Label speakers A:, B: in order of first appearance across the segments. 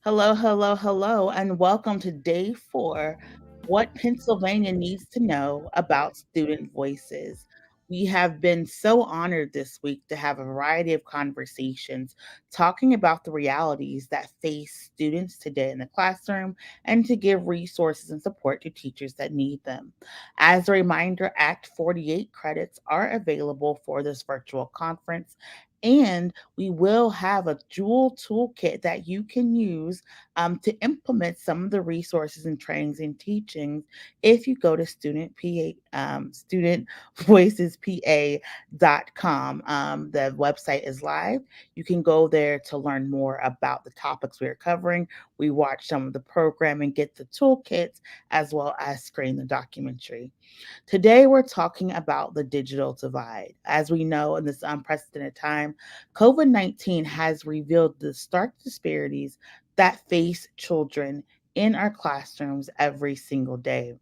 A: Hello, hello, hello, and welcome to day 4, What Pennsylvania Needs to Know About Student Voices. We have been so honored this week to have a variety of conversations talking about the realities that face students today in the classroom and to give resources and support to teachers that need them. As a reminder, Act 48 credits are available for this virtual conference, and we will have a dual toolkit that you can use to implement some of the resources and trainings and teachings if you go to studentvoicespa.com. The website is live. You can go there to learn more about the topics we are covering. We watch some of the programming, get the toolkits, as well as screen the documentary. Today, we're talking about the digital divide. As we know, in this unprecedented time, COVID 19 has revealed the stark disparities that face children in our classrooms every single day.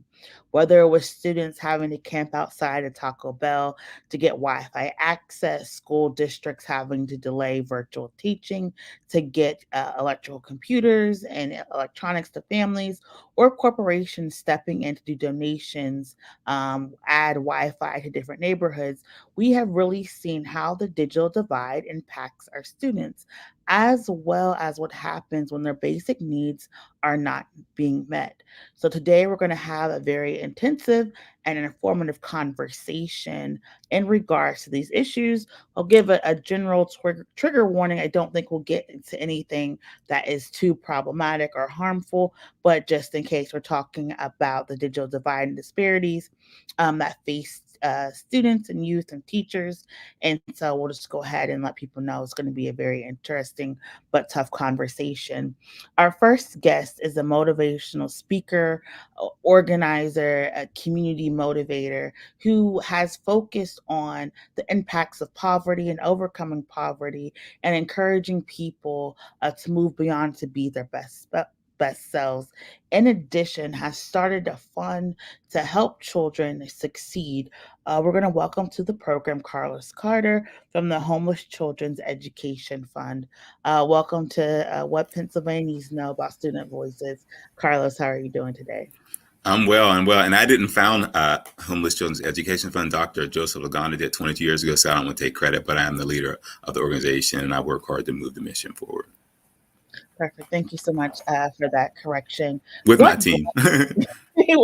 A: Whether it was students having to camp outside of Taco Bell to get Wi Fi access, school districts having to delay virtual teaching to get electrical computers and electronics to families, or corporations stepping in to do donations, add Wi Fi to different neighborhoods, we have really seen how the digital divide impacts our students, as well as what happens when their basic needs are not being met. So, today we're going to have a very intensive and an informative conversation in regards to these issues. I'll give a general trigger warning. I don't think we'll get into anything that is too problematic or harmful, but just in case we're talking about the digital divide and disparities that face students and youth and teachers. And so we'll just go ahead and let people know it's going to be a very interesting but tough conversation. Our first guest is a motivational speaker, organizer, a community motivator who has focused on the impacts of poverty and overcoming poverty and encouraging people to move beyond to be their best selves. In addition, has started a fund to help children succeed. We're going to welcome to the program Carlos Carter from the Homeless Children's Education Fund. Welcome to What Pennsylvanians Know About Student Voices. Carlos, how are you doing today?
B: I'm well, and I didn't found Homeless Children's Education Fund. Dr. Joseph Lagana did 22 years ago, so I don't want to take credit, but I am the leader of the organization, and I work hard to move the mission forward
A: Perfect. Thank you so much for that correction.
B: with my
A: What
B: team.
A: with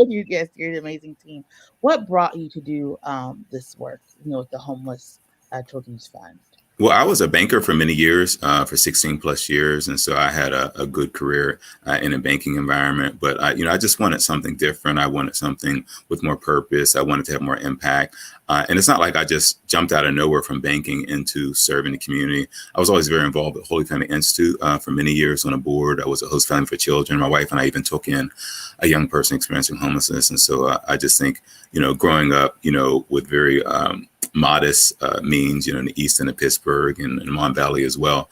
A: you? Yes, you're an amazing team. What brought you to do this work? With the Homeless Children's Fund.
B: Well, I was a banker for many years, for 16 plus years. And so I had a good career in a banking environment. But, I just wanted something different. I wanted something with more purpose. I wanted to have more impact. And it's not like I just jumped out of nowhere from banking into serving the community. I was always very involved with Holy Family Institute for many years on a board. I was a host family for children. My wife and I even took in a young person experiencing homelessness. And so I just think, growing up, with very modest means, in the East End of Pittsburgh and Mon Valley as well,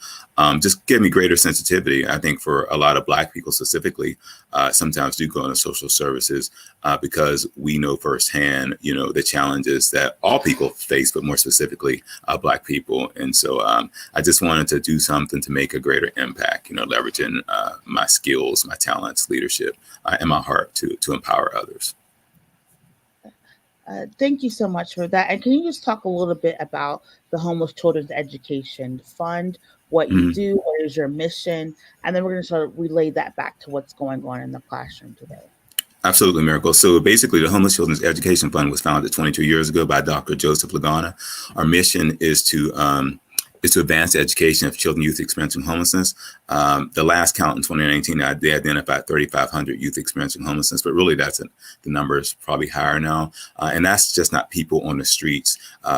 B: just gave me greater sensitivity. I think for a lot of Black people specifically, sometimes do go into social services because we know firsthand, the challenges that all people face, but more specifically Black people. And so I just wanted to do something to make a greater impact, leveraging my skills, my talents, leadership, and my heart to empower others.
A: Thank you so much for that. And can you just talk a little bit about the Homeless Children's Education Fund, what you
B: Mhm.
A: do, what is your mission, and then we're going to sort of relay that back to what's going on in the classroom today.
B: Absolutely, Miracle. So basically, the Homeless Children's Education Fund was founded 22 years ago by Dr. Joseph Lagana. Our mission is to advance the education of children and youth experiencing homelessness. The last count in 2019, they identified 3,500 youth experiencing homelessness, but really the number is probably higher now. And that's just not people on the streets.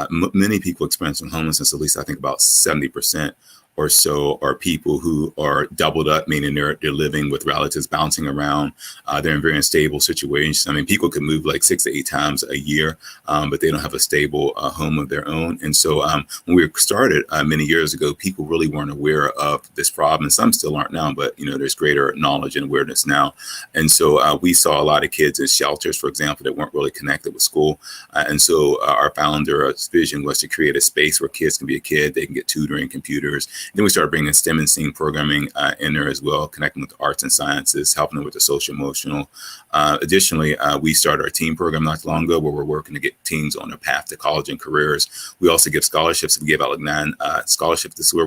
B: Many people experiencing homelessness, at least I think about 70% or so, are people who are doubled up, meaning they're living with relatives, bouncing around. They're in very unstable situations. I mean, people could move like 6 to 8 times a year, but they don't have a stable home of their own. And so when we started many years ago, people really weren't aware of this problem, and some still aren't now, but there's greater knowledge and awareness now. And so we saw a lot of kids in shelters, for example, that weren't really connected with school. And so our founder's vision was to create a space where kids can be a kid, they can get tutoring, computers. Then we started bringing STEM and STEAM programming in there as well, connecting with the arts and sciences, helping them with the social emotional. Additionally, we started our team program not long ago, where we're working to get teens on their path to college and careers. We also give scholarships. We gave out like 9 scholarships this year.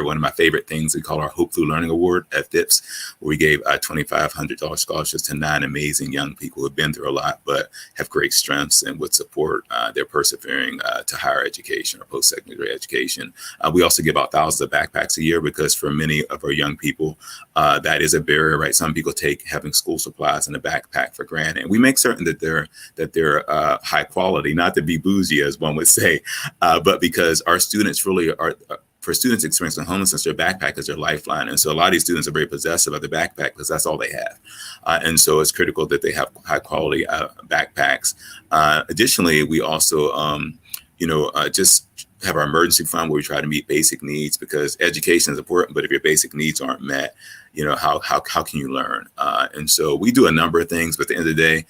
B: One of my favorite things we call our Hope Through Learning Award at FIPS, where we gave $2,500 scholarships to 9 amazing young people who have been through a lot, but have great strengths and would support their persevering to higher education or post-secondary education. We also give out thousands of backpacks a year, because for many of our young people, that is a barrier, right? Some people take having school supplies in a backpack for granted. And we make certain that they're high quality, not to be bougie, as one would say, but because our students really are. For students experiencing homelessness, their backpack is their lifeline. And so a lot of these students are very possessive of their backpack because that's all they have. And so it's critical that they have high quality backpacks. Additionally, we also, just have our emergency fund where we try to meet basic needs, because education is important, but if your basic needs aren't met, how can you learn? And so we do a number of things, but at the end of the day,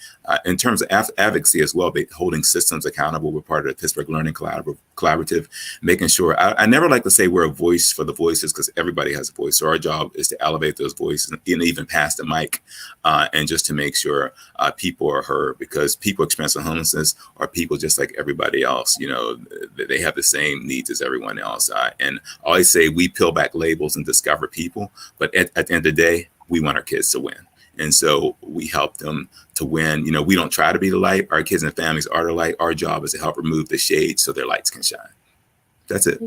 B: in terms of advocacy as well, holding systems accountable. We're part of the Pittsburgh Learning Collaborative, making sure, I never like to say we're a voice for the voices, because everybody has a voice. So our job is to elevate those voices and even pass the mic, and just to make sure people are heard, because people experiencing homelessness are people just like everybody else. They have the same needs as everyone else. And I always say we peel back labels and discover people, but at the end of the day, we want our kids to win. And so we help them to win. We don't try to be the light. Our kids and families are the light. Our job is to help remove the shade so their lights can shine. That's it.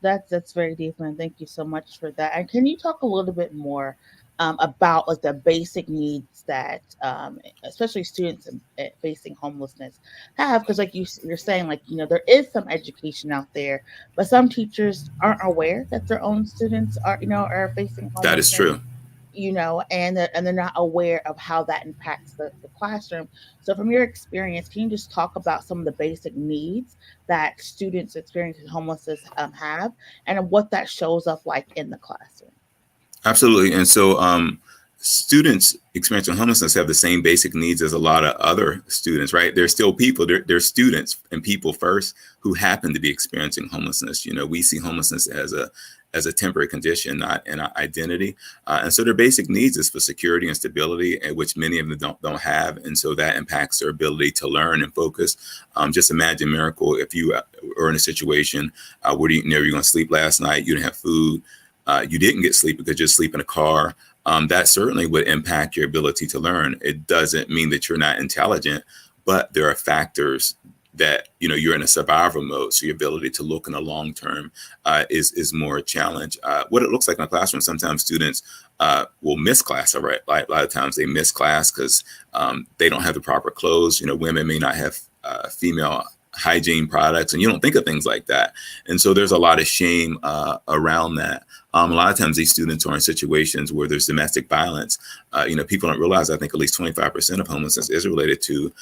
A: That's very deep, and thank you so much for that. And can you talk a little bit more about like the basic needs that especially students facing homelessness have? Because like you're saying, like there is some education out there, but some teachers aren't aware that their own students are facing
B: That is
A: homelessness.
B: true.
A: And they're not aware of how that impacts the classroom. So from your experience, can you just talk about some of the basic needs that students experiencing homelessness have, and what that shows up like in the classroom?
B: Absolutely. And so students experiencing homelessness have the same basic needs as a lot of other students, right? They're still people. They're students and people first who happen to be experiencing homelessness. We see homelessness as a temporary condition, not an identity. And so their basic needs is for security and stability, and which many of them don't have. And so that impacts their ability to learn and focus. Just imagine, Miracle, if you are in a situation where you were going to sleep last night, you didn't have food, you didn't get sleep because you're asleep in a car. That certainly would impact your ability to learn. It doesn't mean that you're not intelligent, but there are factors that you're in a survival mode, so your ability to look in the long term is more a challenge. What it looks like in a classroom, sometimes students will miss class. Right, a lot of times they miss class because they don't have the proper clothes. Women may not have female hygiene products, and you don't think of things like that. And so there's a lot of shame around that. A lot of times these students are in situations where there's domestic violence. People don't realize, I think at least 25% of homelessness is related to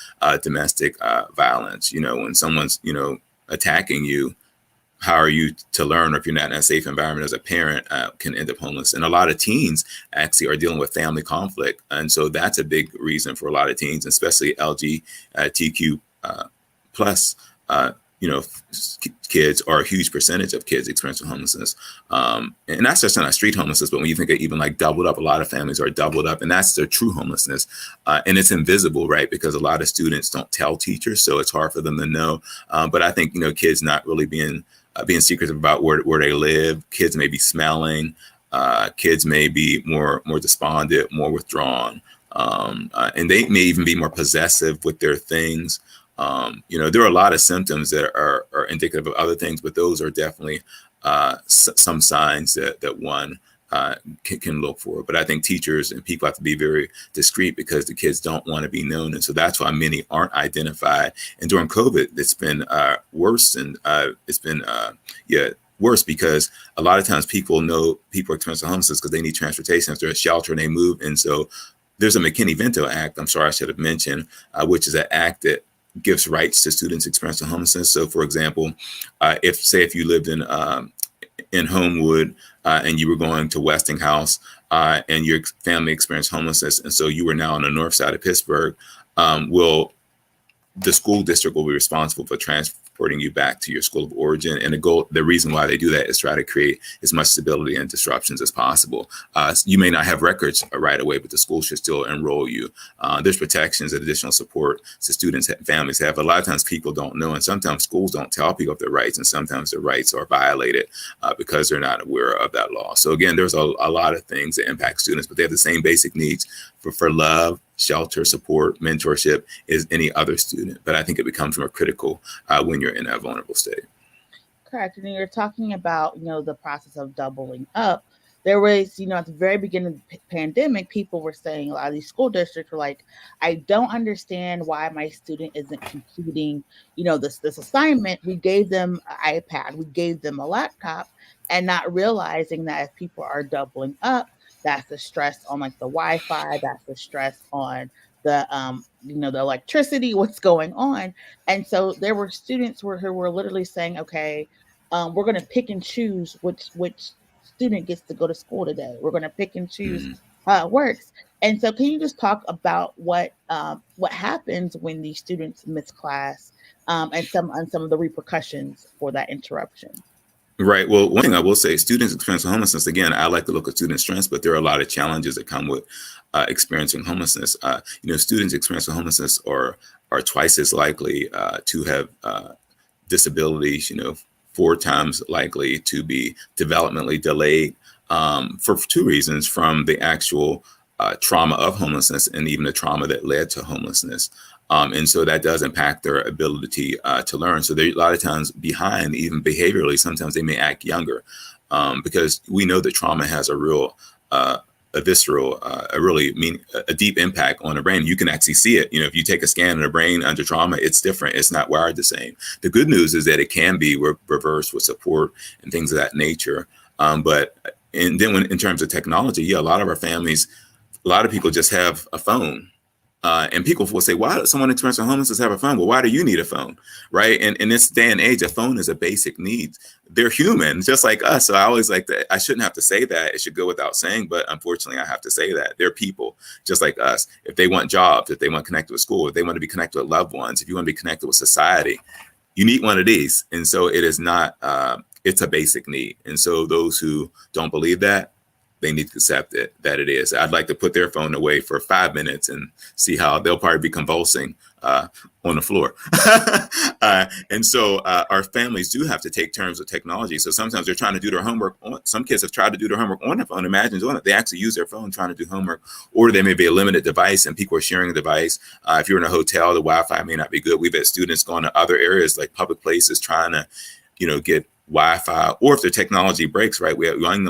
B: domestic violence. When someone's, attacking you, how are you to learn? Or if you're not in a safe environment as a parent, can end up homeless. And a lot of teens actually are dealing with family conflict. And so that's a big reason for a lot of teens, especially LGBTQ plus kids, or a huge percentage of kids experiencing homelessness. And that's just not street homelessness, but when you think of even like doubled up, a lot of families are doubled up, and that's their true homelessness. And it's invisible, right? Because a lot of students don't tell teachers, so it's hard for them to know. But I think, kids not really being secretive about where they live. Kids may be smelling. Kids may be more despondent, more withdrawn, and they may even be more possessive with their things. There are a lot of symptoms that are indicative of other things, but those are definitely some signs that one can look for. But I think teachers and people have to be very discreet because the kids don't want to be known. And so that's why many aren't identified. And during COVID, it's been worse. And it's been, worse because a lot of times people know people are experiencing homelessness because they need transportation. If they're a shelter and they move. And so there's a McKinney-Vento Act, I'm sorry, I should have mentioned, which is an act that gives rights to students experiencing homelessness. So, for example, if you lived in Homewood and you were going to Westinghouse and your family experienced homelessness, and so you were now on the north side of Pittsburgh, the school district will be responsible for transporting you back to your school of origin. And the reason why they do that is try to create as much stability and disruptions as possible. You may not have records right away, but the school should still enroll you. There's protections and additional support so students and families have. A lot of times people don't know, and sometimes schools don't tell people of their rights, and sometimes their rights are violated because they're not aware of that law. So again, there's a lot of things that impact students, but they have the same basic needs for love, shelter, support, mentorship as any other student. But I think it becomes more critical when you're in a vulnerable state.
A: Correct. And you're talking about, the process of doubling up. There was, at the very beginning of the pandemic, people were saying, a lot of these school districts were like, I don't understand why my student isn't completing, this assignment. We gave them an iPad, we gave them a laptop, and not realizing that if people are doubling up, that's the stress on like the Wi-Fi, that's the stress on the the electricity, what's going on. And so there were students who were literally saying, okay, we're going to pick and choose which student gets to go to school today. We're going to pick and choose
B: Mm.
A: how it works. And so, can you just talk about what happens when these students miss class, and some of the repercussions for that interruption?
B: Right. Well, one thing I will say, students experiencing homelessness, again, I like to look at student strengths, but there are a lot of challenges that come with experiencing homelessness. Students experiencing homelessness are twice as likely to have disabilities, 4 times likely to be developmentally delayed for 2 reasons: from the actual trauma of homelessness and even the trauma that led to homelessness. And so that does impact their ability to learn. So they're a lot of times behind, even behaviorally. Sometimes they may act younger because we know that trauma has a real, a visceral, a deep impact on the brain. You can actually see it. If you take a scan of the brain under trauma, it's different. It's not wired the same. The good news is that it can be reversed with support and things of that nature. And then in terms of technology, a lot of our families, a lot of people just have a phone. And people will say, why does someone experiencing homelessness have a phone? Well, why do you need a phone? Right. And in this day and age, a phone is a basic need. They're human, just like us. So I always like that. I shouldn't have to say that. It should go without saying. But unfortunately, I have to say that they're people just like us. If they want jobs, if they want to connect with school, if they want to be connected with loved ones, if you want to be connected with society, you need one of these. And so it is not, it's a basic need. And so those who don't believe that, they need to accept it, that it is. I'd like to put their phone away for 5 minutes and see how they'll probably be convulsing on the floor. And so our families do have to take turns with technology. So sometimes they're trying to do their homework. Some kids have tried to do their homework on their phone. Imagine doing it. They actually use their phone trying to do homework, or there may be a limited device and people are sharing a device. If you're in a hotel, the Wi-Fi may not be good. We've had students going to other areas like public places trying to, get Wi-Fi, or if the technology breaks, right? We had one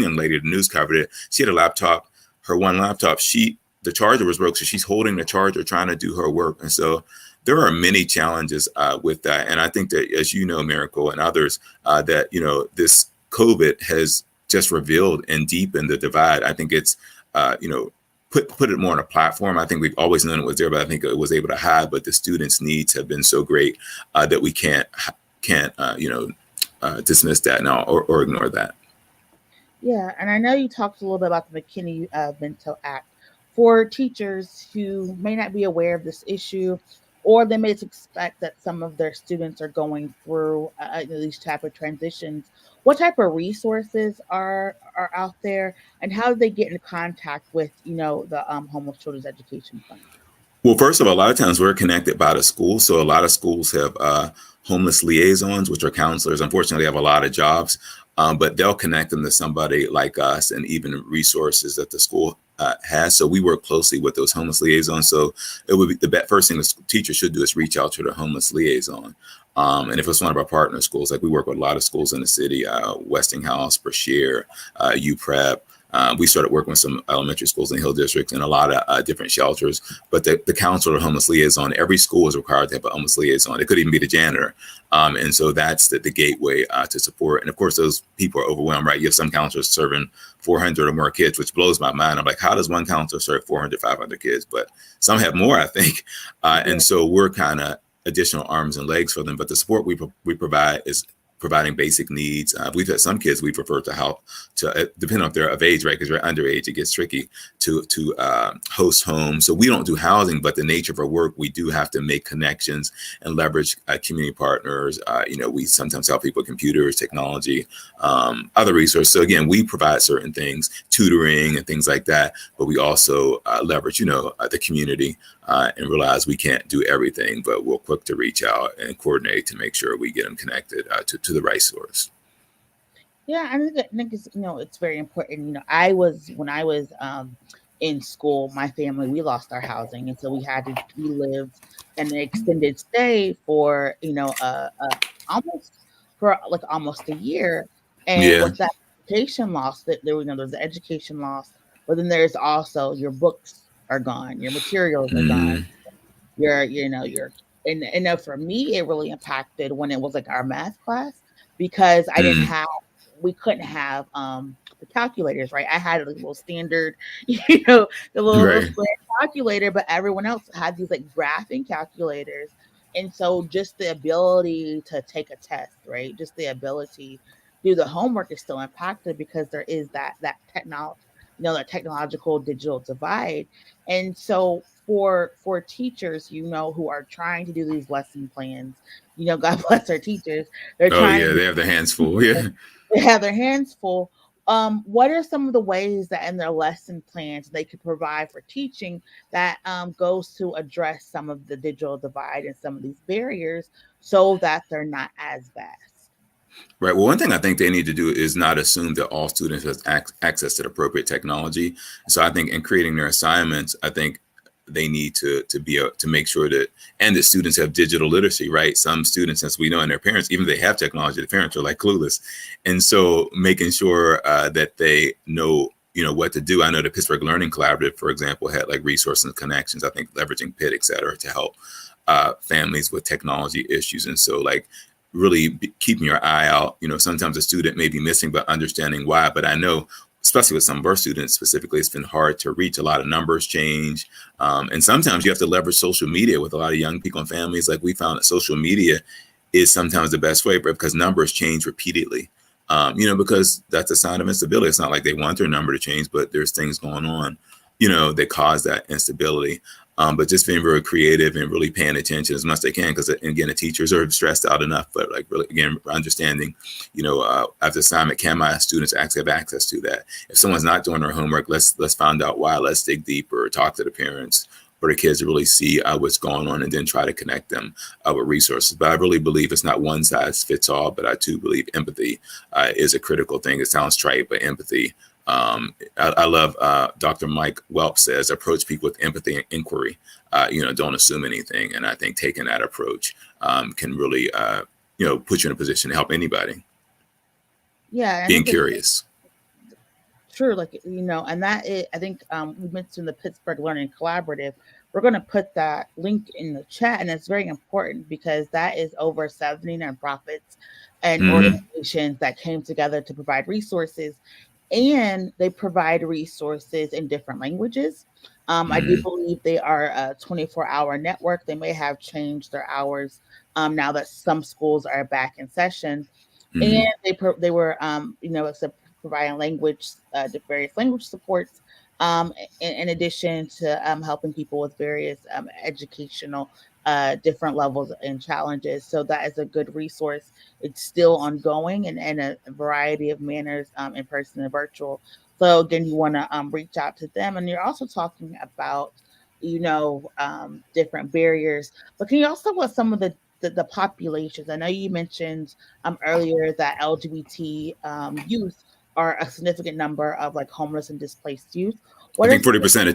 B: young lady, the news covered it. She had a laptop, her one laptop, the charger was broke. So she's holding the charger, trying to do her work. And so there are many challenges with that. And I think that, as you know, Miracle and others, that, this COVID has just revealed and deepened the divide. I think it's, put it more on a platform. I think we've always known it was there, but I think it was able to hide. But the students' needs have been so great that we can't dismiss that now or ignore that.
A: Yeah, and I know you talked a little bit about the McKinney-Vento Act. For teachers who may not be aware of this issue, or they may expect that some of their students are going through these type of transitions. What type of resources are out there, and how do they get in contact with the Homeless Children's Education Fund?
B: Well, first of all, a lot of times we're connected by the school. So a lot of schools have homeless liaisons, which are counselors. Unfortunately, they have a lot of jobs, but they'll connect them to somebody like us, and even resources that the school has. So we work closely with those homeless liaisons. So it would be first thing the teacher should do is reach out to the homeless liaison. And if it's one of our partner schools, like we work with a lot of schools in the city, Westinghouse, Brashear, UPrep. We started working with some elementary schools in the Hill District and a lot of different shelters. But the counselor or homeless liaison, every school is required to have a homeless liaison. It could even be the janitor. And so that's the gateway to support. And of course, those people are overwhelmed, right? You have some counselors serving 400 or more kids, which blows my mind. I'm like, how does one counselor serve 400, 500 kids? But some have more, I think. And so we're kind of additional arms and legs for them. But the support we provide is providing basic needs. We've had some kids we prefer to help to depend on if they're of age, right? Because they're underage, it gets tricky to host homes. So we don't do housing, but the nature of our work, we do have to make connections and leverage community partners. We sometimes help people with computers, technology, other resources. So again, we provide certain things, tutoring and things like that, but we also leverage, the community and realize we can't do everything, but we're quick to reach out and coordinate to make sure we get them connected to the right source.
A: Yeah, I think it's very important. When I was in school, my family, we lost our housing, and so we lived in an extended stay for almost almost a year. And
B: Yeah.
A: with that education loss, that there's the education loss, but then there's also your books are gone, your materials are gone,
B: Mm-hmm.
A: your and for me it really impacted when it was like our math class, because I didn't
B: Mm-hmm.
A: have we couldn't have the calculators, right? I had a little standard, the little
B: Right.
A: square calculator, but everyone else had these like graphing calculators. And so just the ability to take a test, right? Just the ability to do the homework is still impacted because there is that technology, that technological digital divide. And so for teachers, who are trying to do these lesson plans, God bless our teachers, they're
B: Oh
A: trying to
B: yeah,
A: do,
B: they have their hands full. Yeah.
A: they have their hands full. What are some of the ways that in their lesson plans they could provide for teaching that goes to address some of the digital divide and some of these barriers so that they're not as vast?
B: Right. Well, one thing I think they need to do is not assume that all students have access to the appropriate technology. So I think in creating their assignments, I think they need to be to make sure that and that students have digital literacy. Right. Some students, as we know, and their parents, even if they have technology, the parents are like clueless, and so making sure that they know what to do. I know the Pittsburgh Learning Collaborative, for example, had like resources and connections. I think leveraging PIT, et cetera, to help families with technology issues. And so like really keeping your eye out. Sometimes a student may be missing, but understanding why. But I know, especially with some of our students specifically, it's been hard to reach. A lot of numbers change. And sometimes you have to leverage social media with a lot of young people and families. Like we found that social media is sometimes the best way, because numbers change repeatedly. Because that's a sign of instability. It's not like they want their number to change, but there's things going on, that cause that instability. But just being very creative and really paying attention as much as they can, because again, the teachers are stressed out enough. But like really, again, understanding, after assignment, can my students actually have access to that? If someone's not doing their homework, let's find out why. Let's dig deeper, talk to the parents for the kids to really see what's going on, and then try to connect them with resources. But I really believe it's not one size fits all. But I too believe empathy is a critical thing. It sounds trite, but empathy. I love Dr. Mike Welp says, approach people with empathy and inquiry. Don't assume anything. And I think taking that approach can really, put you in a position to help anybody.
A: Yeah, I
B: Being
A: think it's
B: curious.
A: true, and that is, I think we mentioned the Pittsburgh Learning Collaborative. We're going to put that link in the chat, and it's very important because that is over 70 nonprofits and
B: Mm-hmm.
A: organizations that came together to provide resources, and they provide resources in different languages. I do
B: Mm-hmm.
A: believe they are a 24-hour network. They may have changed their hours now that some schools are back in session, and
B: Mm-hmm.
A: they were except providing language the various language supports, in addition to helping people with various educational different levels and challenges. So that is a good resource. It's still ongoing and in a variety of manners, in person and virtual. So again, you want to reach out to them, and you're also talking about, different barriers. But can you also what some of the populations? I know you mentioned earlier that LGBT youth are a significant number of like homeless and displaced youth.
B: I
A: What are
B: think
A: some
B: 40%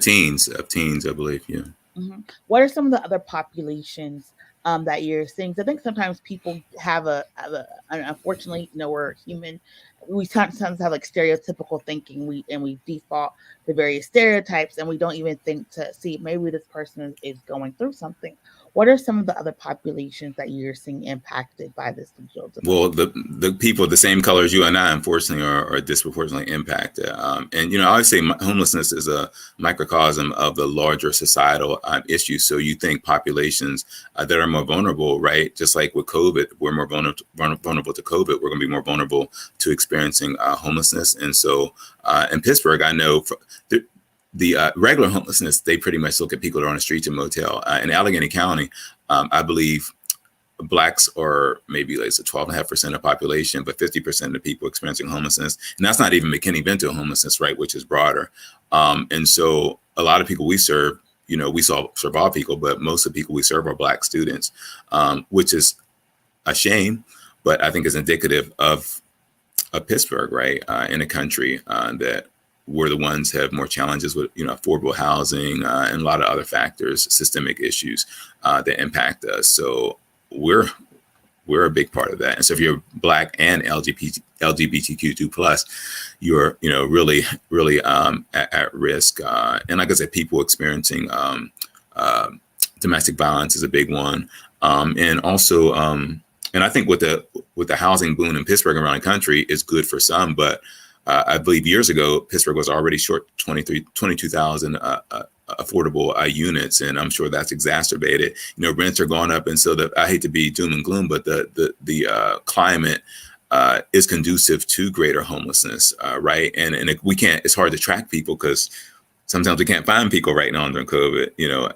B: of teens, I believe. Yeah.
A: Mhm. What are some of the other populations that you're seeing? 'Cause I think sometimes people and unfortunately, we're human. We sometimes have like stereotypical thinking. We default to various stereotypes, and we don't even think to see maybe this person is going through something. What are some of the other populations that you're seeing impacted by this digital divide?
B: Well, the people the same color as you and I, unfortunately, are disproportionately impacted. And I always say homelessness is a microcosm of the larger societal issue. So you think populations that are more vulnerable, right? Just like with COVID, we're more vulnerable to COVID. We're going to be more vulnerable to experiencing homelessness. And so in Pittsburgh, I know the regular homelessness, they pretty much look at people that are on the streets and motel. In Allegheny County, I believe Blacks are maybe like 12.5% of the population, but 50% of the people experiencing homelessness. And that's not even McKinney-Vento homelessness, right, which is broader. And so a lot of people we serve, we serve all people, but most of the people we serve are Black students, which is a shame, but I think is indicative of Pittsburgh, right, in a country that we're the ones have more challenges with, affordable housing and a lot of other factors, systemic issues that impact us. So we're a big part of that. And so if you're Black and LGBTQ2 plus, you're really at risk. And like I said, people experiencing domestic violence is a big one. And also, and I think with the housing boom in Pittsburgh and around the country is good for some, but I believe years ago Pittsburgh was already short 22,000 affordable units, and I'm sure that's exacerbated. Rents are going up, and so I hate to be doom and gloom, but the climate is conducive to greater homelessness, right? And we can't. It's hard to track people because sometimes we can't find people right now during COVID,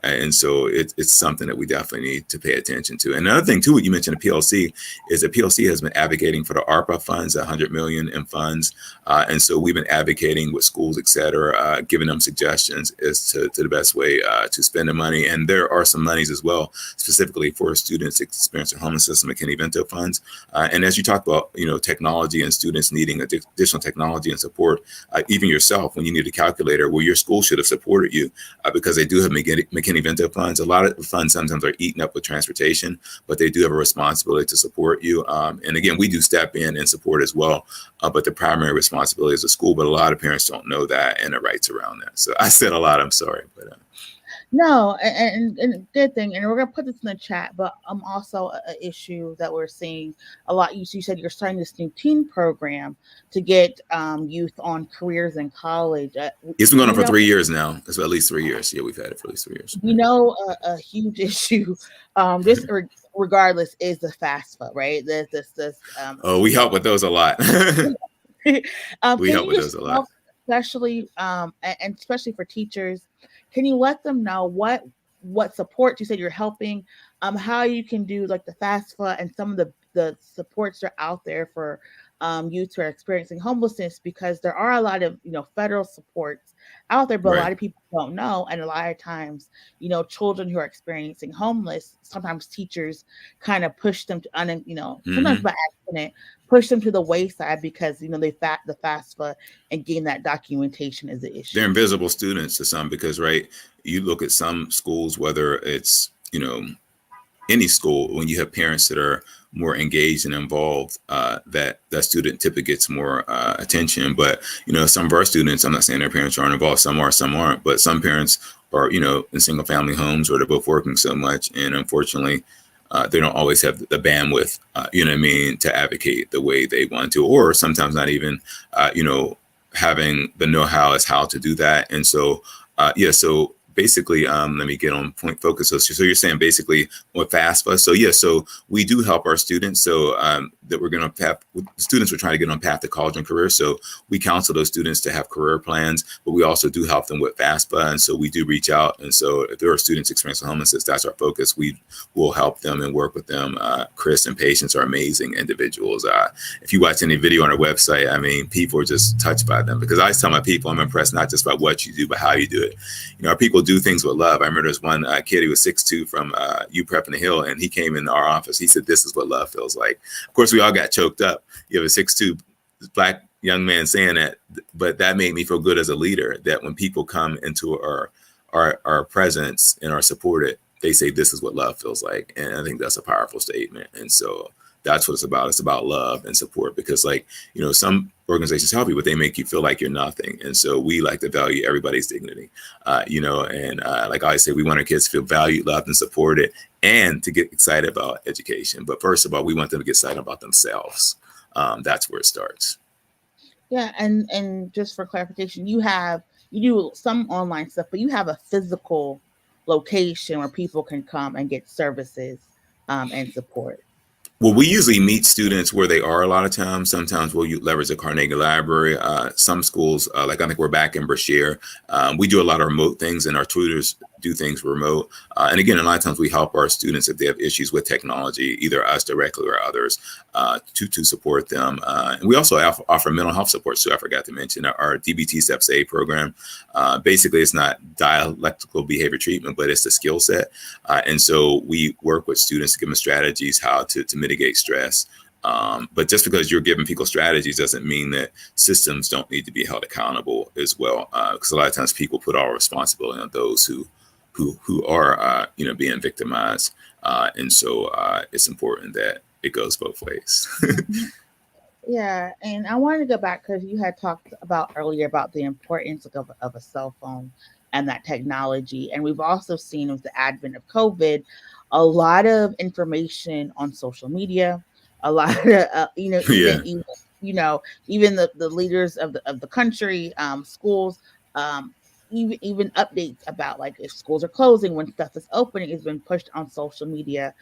B: and so it's something that we definitely need to pay attention to. And another thing too, what you mentioned, the PLC, is that PLC has been advocating for the ARPA funds, 100 million in funds. And so we've been advocating with schools, et cetera, giving them suggestions as to the best way to spend the money. And there are some monies as well, specifically for students experiencing homelessness and McKinney-Vento funds. And as you talk about, technology and students needing additional technology and support, even yourself, when you need a calculator, well, your school should have supported you because they do have McKinney-Vento funds. A lot of the funds sometimes are eaten up with transportation, but they do have a responsibility to support you. And again, we do step in and support as well, but the primary responsibility is the school. But a lot of parents don't know that and the rights around that. So I said a lot. I'm sorry, but.
A: No, and good thing, and we're gonna put this in the chat. But also a issue that we're seeing a lot. You said you're starting this new teen program to get youth on careers in college.
B: It's been going on for 3 years now. It's at least 3 years. Yeah, we've had it for at least 3 years.
A: A huge issue. This regardless is the FAFSA, right? This.
B: We help with those a lot.
A: We help with those a lot, especially and especially for teachers. Can you let them know what support you said you're helping, how you can do like the FAFSA and some of the supports that are out there for youth who are experiencing homelessness, because there are a lot of federal supports out there, but a lot of people don't know, and a lot of times children who are experiencing homeless, sometimes teachers kind of push them to sometimes by accident push them to the wayside because the FAFSA and getting that documentation is the issue.
B: They're invisible students to some because you look at some schools, whether it's any school, when you have parents that are more engaged and involved, that student typically gets more attention. But some of our students, I'm not saying their parents aren't involved, some are, some aren't, but some parents are in single family homes, or they're both working so much, and unfortunately they don't always have the bandwidth to advocate the way they want to, or sometimes not even having the know-how as how to do that. And so so basically, let me get on point focus. So you're saying basically with FAFSA. So yeah, so we do help our students. So that we're going to have students we're trying to get on path to college and career. So we counsel those students to have career plans, but we also do help them with FAFSA. And so we do reach out. And so if there are students experiencing homelessness, that's our focus. We will help them and work with them. Chris and patients are amazing individuals. If you watch any video on our website, I mean, people are just touched by them, because I tell my people I'm impressed not just by what you do, but how you do it. You know, our people do things with love. I remember there's one kid, he was 6'2" from UPrep in the Hill, and he came into our office. He said, "This is what love feels like." Of course, we all got choked up. You have a 6'2" Black young man saying that, but that made me feel good as a leader, that when people come into our presence and are supported, they say, "This is what love feels like." And I think that's a powerful statement. And so that's what it's about. It's about love and support, because, like, you know, some organizations help you, but they make you feel like you're nothing. And so we like to value everybody's dignity, you know, and like I say, we want our kids to feel valued, loved, and supported, and to get excited about education. But first of all, we want them to get excited about themselves. That's where it starts.
A: Yeah, and just for clarification, you do some online stuff, but you have a physical location where people can come and get services and support.
B: Well, we usually meet students where they are a lot of times. Sometimes we'll leverage the Carnegie Library. Some schools, like I think we're back in Brashear, we do a lot of remote things, and our tutors do things remote. And again, a lot of times we help our students if they have issues with technology, either us directly or others, to support them. And we also offer mental health support. So I forgot to mention our DBT Steps A program. Basically, it's not dialectical behavior treatment, but it's a skill set. And so we work with students to give them strategies how to mitigate stress. But just because you're giving people strategies doesn't mean that systems don't need to be held accountable as well. Because a lot of times people put all responsibility on those who are you know, being victimized. And so it's important that it goes both ways.
A: Yeah, and I wanted to go back because you had talked about earlier about the importance of a cell phone and that technology. And we've also seen with the advent of COVID, a lot of information on social media, a lot of you know,
B: Yeah.
A: even you know, even the leaders of the country, schools, even updates about like if schools are closing, when stuff is opening, has been pushed on social media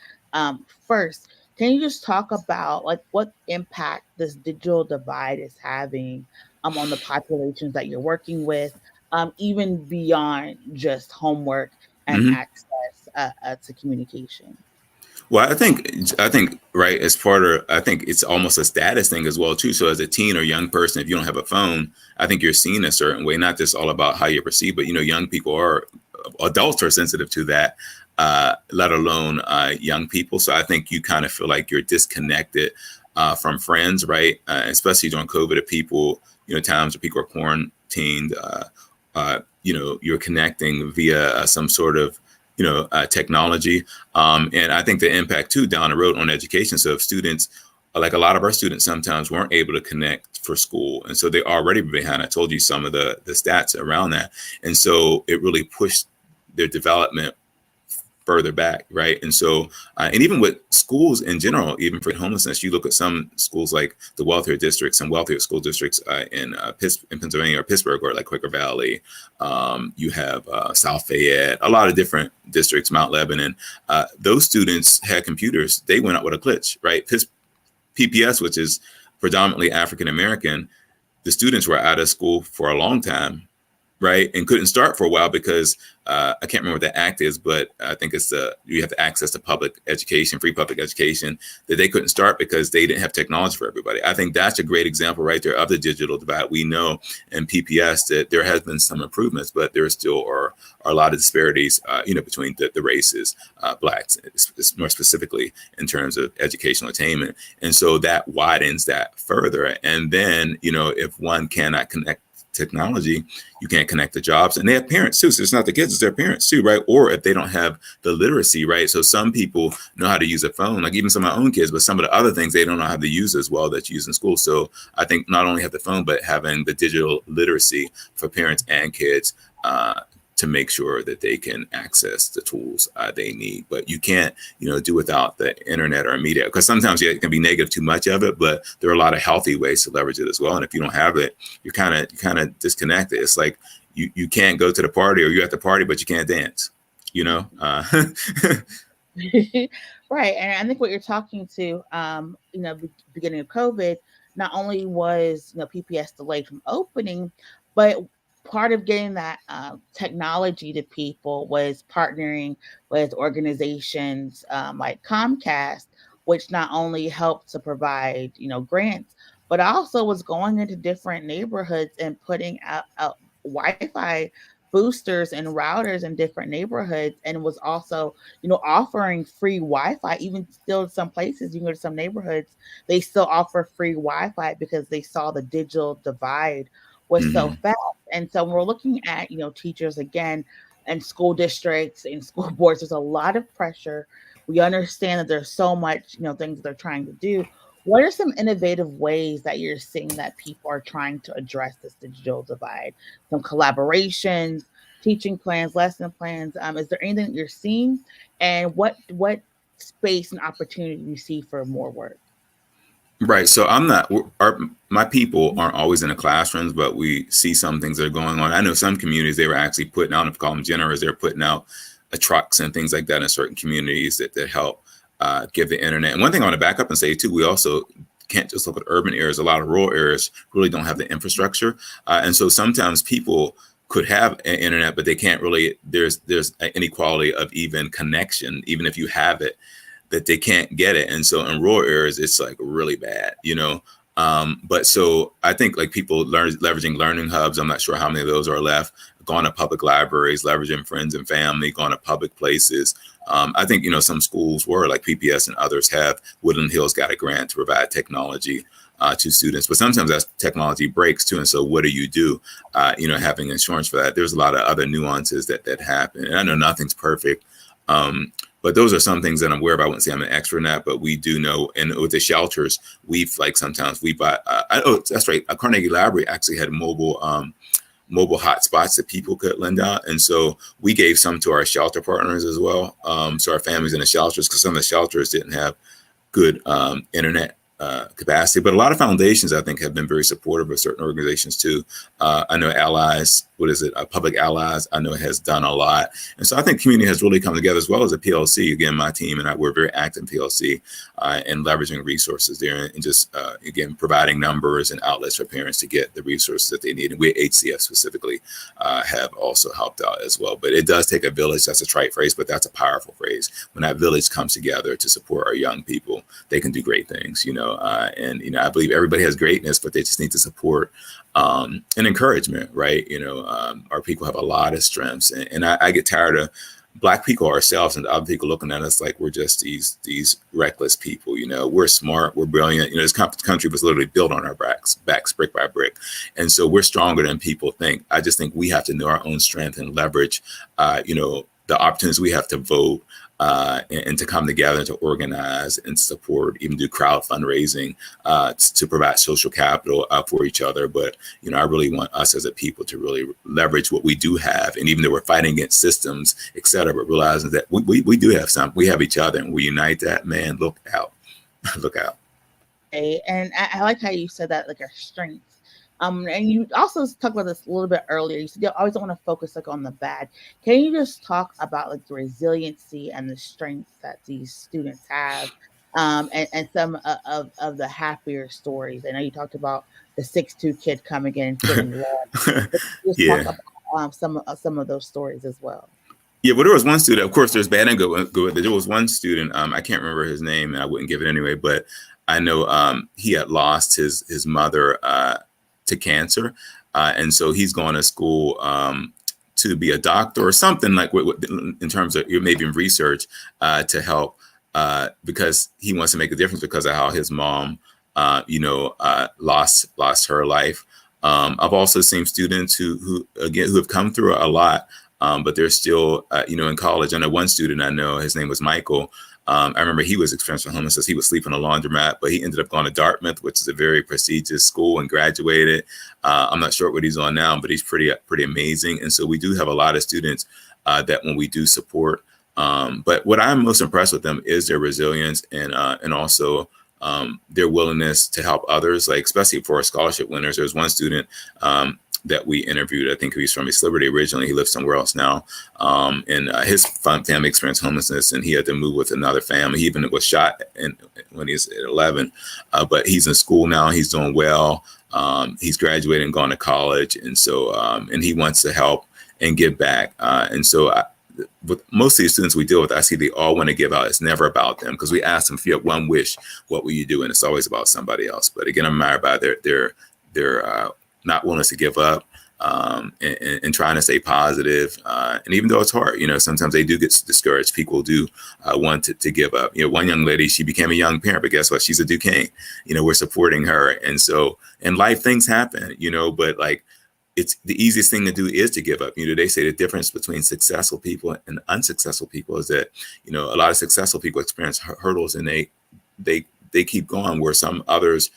A: first. Can you just talk about like what impact this digital divide is having on the populations that you're working with, even beyond just homework and
B: Mm-hmm.
A: access to communication?
B: Well, I think right, as part of, I think it's almost a status thing as well too. So as a teen or young person, if you don't have a phone, I think you're seen a certain way, not just all about how you're perceived, but you know, young people are, adults are sensitive to that, let alone young people. So I think you kind of feel like you're disconnected from friends, right? Especially during COVID, if people, you know, times where people are quarantined, you know, you're connecting via some sort of, you know, technology. And I think the impact too down the road on education. So if students, like a lot of our students sometimes weren't able to connect for school. And so they're already behind. I told you some of the stats around that. And so it really pushed their development further back, right? And so, and even with schools in general, even for homelessness, you look at some schools like the wealthier districts and wealthier school districts in Pennsylvania or Pittsburgh, or like Quaker Valley. You have South Fayette, a lot of different districts, Mount Lebanon. Those students had computers. They went out with a glitch, right? PPS, which is predominantly African American, the students were out of school for a long time, right? And couldn't start for a while because I can't remember what the act is, but I think it's you have to access to public education, free public education, that they couldn't start because they didn't have technology for everybody. I think that's a great example right there of the digital divide. We know in PPS that there has been some improvements, but there still are a lot of disparities, you know, between the races, Blacks, more specifically in terms of educational attainment. And so that widens that further. And then, you know, if one cannot connect technology, you can't connect the jobs. And they have parents too. So it's not the kids, it's their parents too, right? Or if they don't have the literacy, right? So some people know how to use a phone, like even some of my own kids, but some of the other things they don't know how to use as well that's used in school. So I think not only have the phone, but having the digital literacy for parents and kids to make sure that they can access the tools they need. But you can't, you know, do without the internet or media, because sometimes it can be negative too much of it, but there are a lot of healthy ways to leverage it as well. And if you don't have it, you're kind of disconnected. It's like, you can't go to the party, or you're at the party but you can't dance, you know.
A: Right. And I think what you're talking to, beginning of COVID, not only was, PPS delayed from opening, but part of getting that technology to people was partnering with organizations like Comcast, which not only helped to provide, grants, but also was going into different neighborhoods and putting out Wi-Fi boosters and routers in different neighborhoods, and was also, offering free Wi-Fi. Even still, in some places, you can go to some neighborhoods, they still offer free Wi-Fi because they saw the digital divide was so
B: Hmm.
A: fast. And so when we're looking at, teachers again, and school districts and school boards, there's a lot of pressure. We understand that there's so much, things they're trying to do. What are some innovative ways that you're seeing that people are trying to address this digital divide? Some collaborations, teaching plans, lesson plans. Is there anything that you're seeing, and what space and opportunity do you see for more work?
B: Right. So I'm not, my people aren't always in the classrooms, but we see some things that are going on. I know some communities, they were actually putting out, if you call them generous, they're putting out trucks and things like that in certain communities that help give the internet. And one thing I want to back up and say too, we also can't just look at urban areas. A lot of rural areas really don't have the infrastructure. And so sometimes people could have an internet, but they can't really, there's an inequality of even connection, even if you have it, that they can't get it. And so in rural areas, it's like really bad, you know. But so I think like people leveraging learning hubs. I'm not sure how many of those are left. Going to public libraries, leveraging friends and family, going to public places. I think, you know, some schools were like PPS and others have. Woodland Hills got a grant to provide technology to students, but sometimes that technology breaks too. And so what do? You know, having insurance for that. There's a lot of other nuances that happen. And I know nothing's perfect. But those are some things that I'm aware of. I wouldn't say I'm an expert in that, but we do know. And with the shelters, we've like sometimes we buy. Oh, that's right. Carnegie Library actually had mobile hotspots that people could lend out, and so we gave some to our shelter partners as well. So our families in the shelters, because some of the shelters didn't have good internet capacity. But a lot of foundations, I think, have been very supportive of certain organizations too. I know Allies, Public Allies, I know has done a lot. And so I think community has really come together, as well as a PLC. Again, my team and I were very active in PLC and leveraging resources there, and just, again, providing numbers and outlets for parents to get the resources that they need. And we at HCF specifically have also helped out as well. But it does take a village. That's a trite phrase, but that's a powerful phrase. When that village comes together to support our young people, they can do great things, you know. And, you know, I believe everybody has greatness, but they just need to support and encouragement, right? You know, our people have a lot of strengths, and I get tired of Black people ourselves and other people looking at us like we're just these reckless people. You know, we're smart, we're brilliant. You know, this country was literally built on our backs brick by brick, and so we're stronger than people think. I just think we have to know our own strength and leverage, you know, the opportunities we have to vote. And to come together and to organize and support, even do crowd fundraising to provide social capital for each other. But, you know, I really want us as a people to really leverage what we do have. And even though we're fighting against systems, et cetera, but realizing that we do have something. We have each other, and we unite that, man, look out. Look out.
A: And I like how you said that, like our strengths. And you also talked about this a little bit earlier. You said you always don't want to focus like on the bad. Can you just talk about like the resiliency and the strengths that these students have, and some of the happier stories? I know you talked about the 6'2" kid coming in and feeling loved. But just talk
B: Yeah.
A: about some of those stories as well.
B: Yeah, well, there was one student. Of course, there's bad and good. There was one student. I can't remember his name, and I wouldn't give it anyway. But I know he had lost his mother to cancer, and so he's going to school to be a doctor or something like in terms of maybe in research to help because he wants to make a difference because of how his mom, you know, lost her life. I've also seen students who have come through a lot. But they're still, you know, in college. I know one student I know, his name was Michael. I remember he was experiencing homelessness. He was sleeping in a laundromat, but he ended up going to Dartmouth, which is a very prestigious school, and graduated. I'm not sure what he's on now, but he's pretty amazing. And so we do have a lot of students that when we do support. But what I'm most impressed with them is their resilience and also their willingness to help others, like especially for our scholarship winners. There's one student. that we interviewed. I think he's from East Liberty originally. He lives somewhere else now. And his family experienced homelessness, and he had to move with another family. He even was shot when he was at 11. But he's in school now. He's doing well. He's graduated and gone to college. And so, and he wants to help and give back. And so with most of the students we deal with, I see they all want to give out. It's never about them, because we ask them, if you have one wish, what will you do? And it's always about somebody else. But again, I'm admired by their not willingness to give up, and trying to stay positive. And even though it's hard, sometimes they do get discouraged. People do want to give up. One young lady, she became a young parent, but guess what? She's a Duquesne. We're supporting her. And so in life, things happen, but like, it's the easiest thing to do is to give up. They say the difference between successful people and unsuccessful people is that, a lot of successful people experience hurdles, and they keep going, where some others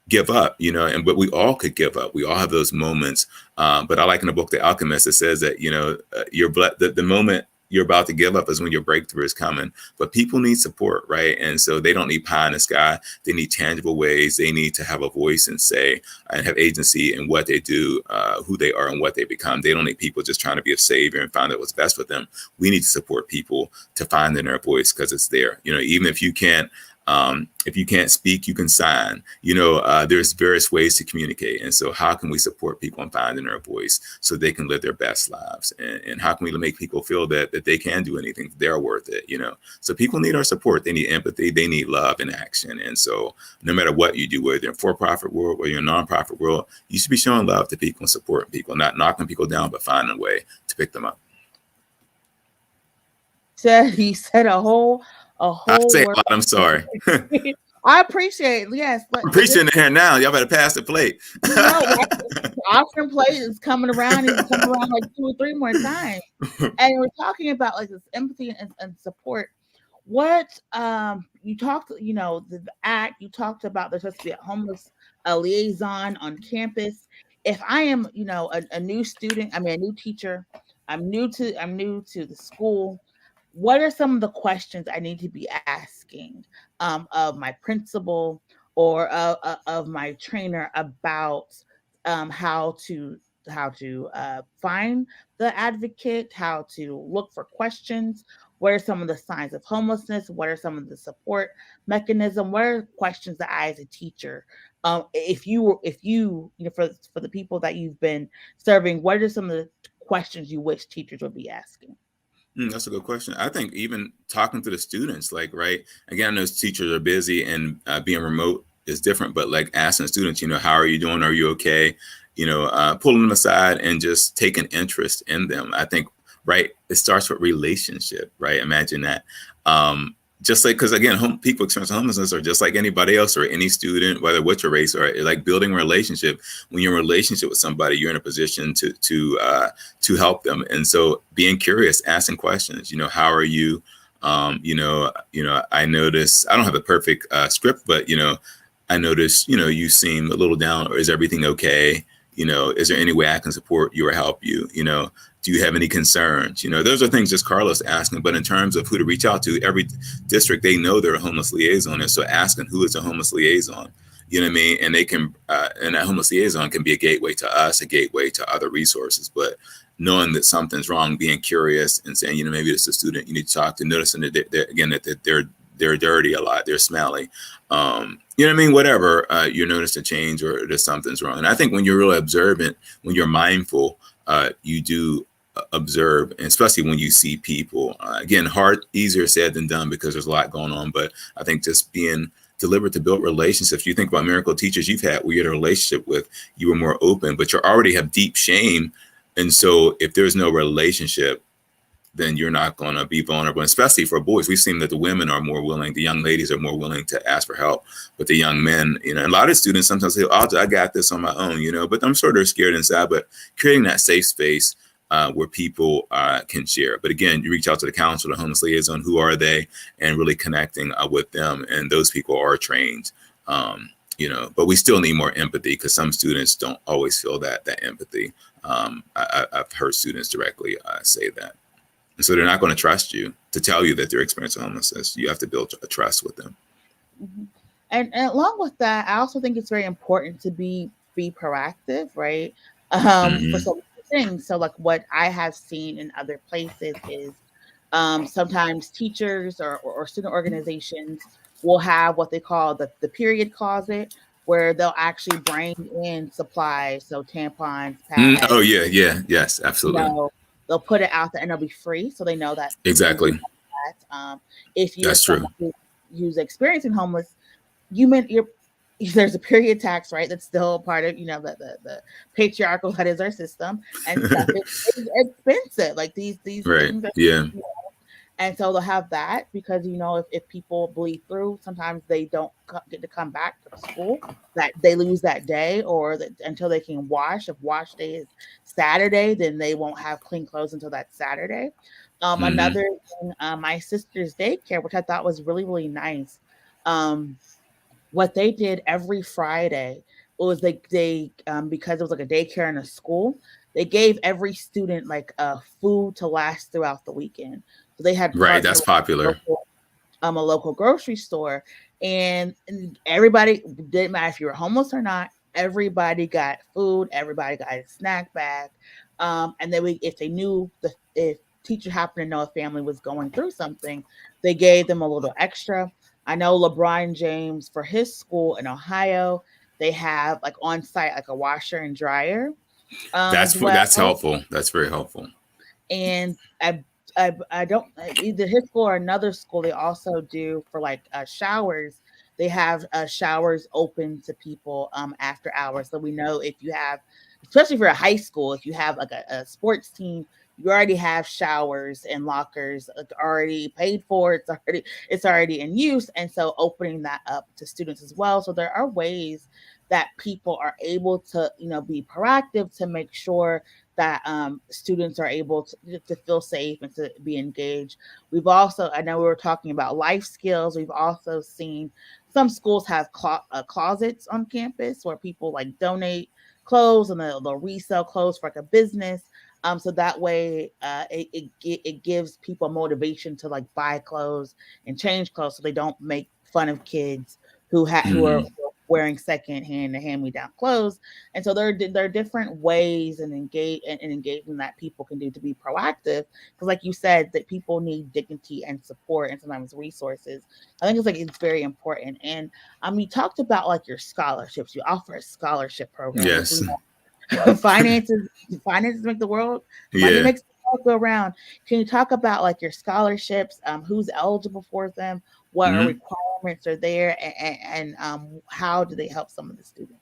B: give up, but we all could give up. We all have those moments. But I like in the book, The Alchemist, it says that, the moment you're about to give up is when your breakthrough is coming. But people need support, right? And so they don't need pie in the sky. They need tangible ways. They need to have a voice and say, and have agency in what they do, who they are and what they become. They don't need people just trying to be a savior and find out what's best for them. We need to support people to find their voice, because it's there. Even if you can't speak, you can sign. There's various ways to communicate. And so how can we support people in finding their voice so they can live their best lives? And how can we make people feel that they can do anything, they're worth it, So people need our support. They need empathy. They need love and action. And so no matter what you do, whether you're in for-profit world or you're in nonprofit world, you should be showing love to people and supporting people, not knocking people down, but finding a way to pick them up.
A: He said a whole
B: I say a lot, I'm sorry.
A: I appreciate it. Yes.
B: I'm preaching in here now. Y'all better pass the plate.
A: The offering plate is coming around. He's coming around like 2 or 3 more times. And we're talking about like this empathy and support. What you talked, the act, you talked about there's supposed to be a homeless liaison on campus. If I am, a new student, a new teacher, I'm new to the school, what are some of the questions I need to be asking of my principal or of my trainer about how to find the advocate, how to look for questions? What are some of the signs of homelessness? What are some of the support mechanism? What are questions that I, as a teacher, if you for the people that you've been serving, what are some of the questions you wish teachers would be asking?
B: That's a good question. I think even talking to the students, like, right, again, those teachers are busy, and being remote is different, but like asking students, how are you doing? Are you okay? Pulling them aside and just taking interest in them. I think, right, it starts with relationship, right? Imagine that. Just like, because again, people experience homelessness are just like anybody else or any student, whether what's your race, or like building a relationship. When you're in a relationship with somebody, you're in a position to help them. And so being curious, asking questions, how are you? I notice, I don't have a perfect script, but, I notice, you seem a little down, or is everything okay? Is there any way I can support you or help you? Do you have any concerns? Those are things just Carlos asking. But in terms of who to reach out to, every district, they know they're a homeless liaison. And so asking who is a homeless liaison, you know what I mean? And they can, and that homeless liaison can be a gateway to us, a gateway to other resources. But knowing that something's wrong, being curious and saying, maybe it's a student you need to talk to, noticing that they're dirty a lot, they're smelly. You know what I mean? Whatever, you notice a change or there's something's wrong. And I think when you're really observant, when you're mindful, you do observe, and especially when you see people. Again, easier said than done, because there's a lot going on. But I think just being deliberate to build relationships. You think about miracle teachers you've had where you had a relationship with, you were more open, but you already have deep shame. And so if there's no relationship, then you're not going to be vulnerable. And especially for boys, we've seen that the women are more willing, the young ladies are more willing to ask for help. But the young men, and a lot of students sometimes say, oh, I got this on my own, but I'm sure they're scared inside. But creating that safe space where people can share. But again, you reach out to the counselor, the homeless liaison, who are they, and really connecting with them. And those people are trained, but we still need more empathy, because some students don't always feel that empathy. I've heard students directly say that. And so they're not going to trust you to tell you that they're experiencing homelessness. You have to build a trust with them.
A: Mm-hmm. And along with that, I also think it's very important to be proactive, right? for
B: Hmm.
A: so many things. So like what I have seen in other places is sometimes teachers or student organizations will have what they call the period closet, where they'll actually bring in supplies, so tampons,
B: Oh
A: pads,
B: yeah, yeah, yes,
A: you
B: absolutely,
A: know, they'll put it out there and it'll be free, so they know that you will
B: exactly.
A: have that. If you're
B: That's
A: someone
B: true.
A: who's experiencing homeless, you meant you're there's a period tax, right? That's still part of the patriarchal that is our system, and stuff is expensive. Like these
B: Right.
A: things are,
B: Yeah.
A: and so they'll have that because if people bleed through, sometimes they don't get to come back to school. That they lose that day, or that until they can wash. If wash day is Saturday, then they won't have clean clothes until that Saturday.
B: Hmm.
A: Another thing, my sister's daycare, which I thought was really really nice. Um, what they did every Friday was they because it was like a daycare and a school, they gave every student like food to last throughout the weekend. So they had
B: Right.
A: partnered
B: That's
A: with
B: popular.
A: a local grocery store, and everybody, didn't matter if you were homeless or not. Everybody got food. Everybody got a snack bag, and then if they knew if teacher happened to know a family was going through something, they gave them a little extra. I know LeBron James for his school in Ohio, they have like on site like a washer and dryer as well.
B: That's helpful. That's very helpful.
A: And I don't, either his school or another school, they also do for like showers. They have showers open to people after hours, so we know if you have, especially for a high school, if you have like a sports team, you already have showers and lockers already paid for. It's already in use, and so opening that up to students as well. So there are ways that people are able to be proactive to make sure that students are able to feel safe and to be engaged. We've also, I know we were talking about life skills. We've also seen some schools have closets on campus where people like donate clothes and they'll resell clothes for like a business. So that way, it gives people motivation to like buy clothes and change clothes, so they don't make fun of kids who are
B: Hmm.
A: wearing secondhand and hand me down clothes. And so there are different ways and engagement that people can do to be proactive. Because, like you said, that people need dignity and support and sometimes resources. I think it's very important. And you talked about like your scholarships. You offer a scholarship program, which we
B: Yes.
A: know finances make the world, money
B: Yeah.
A: makes the world go around. Can you talk about like your scholarships? Who's eligible for them? What are
B: Hmm.
A: requirements are there, and how do they help some of the students?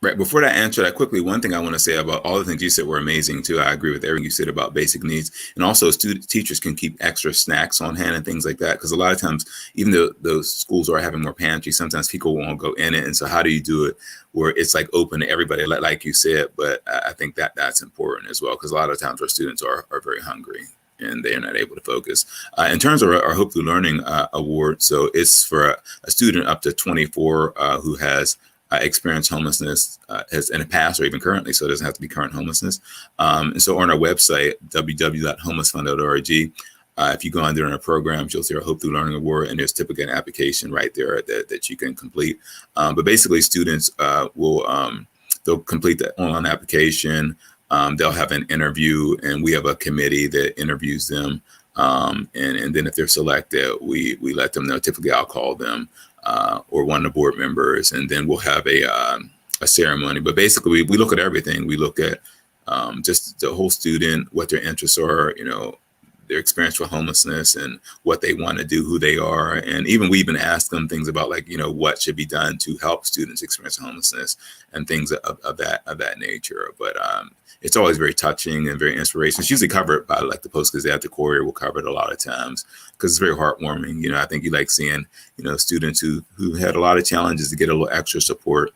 B: Right. Before I answer that quickly, one thing I want to say about all the things you said were amazing too. I agree with everything you said about basic needs, and also teachers can keep extra snacks on hand and things like that. Because a lot of times, even though those schools are having more pantries, sometimes people won't go in it. And so, how do you do it where it's like open to everybody, like you said? But I think that's important as well, because a lot of times our students are very hungry and they are not able to focus. In terms of our Hope Through Learning award, so it's for a student up to 24 who has experienced homelessness as in the past or even currently, so it doesn't have to be current homelessness. And so on our website, www.homelessfund.org, if you go under our programs, you'll see our Hope Through Learning Award, and there's typically an application right there that you can complete. But basically, students will they'll complete the online application. They'll have an interview, and we have a committee that interviews them. And then if they're selected, we let them know. Typically, I'll call them or one of the board members, and then we'll have a ceremony. But basically, we look at everything. We look at just the whole student, what their interests are, their experience with homelessness and what they want to do, who they are. And we even ask them things about like, what should be done to help students experience homelessness and things of that nature. But it's always very touching and very inspirational. It's usually covered by like the Post Gazette, the Courier will cover it a lot of times because it's very heartwarming. I think you like seeing, students who had a lot of challenges to get a little extra support,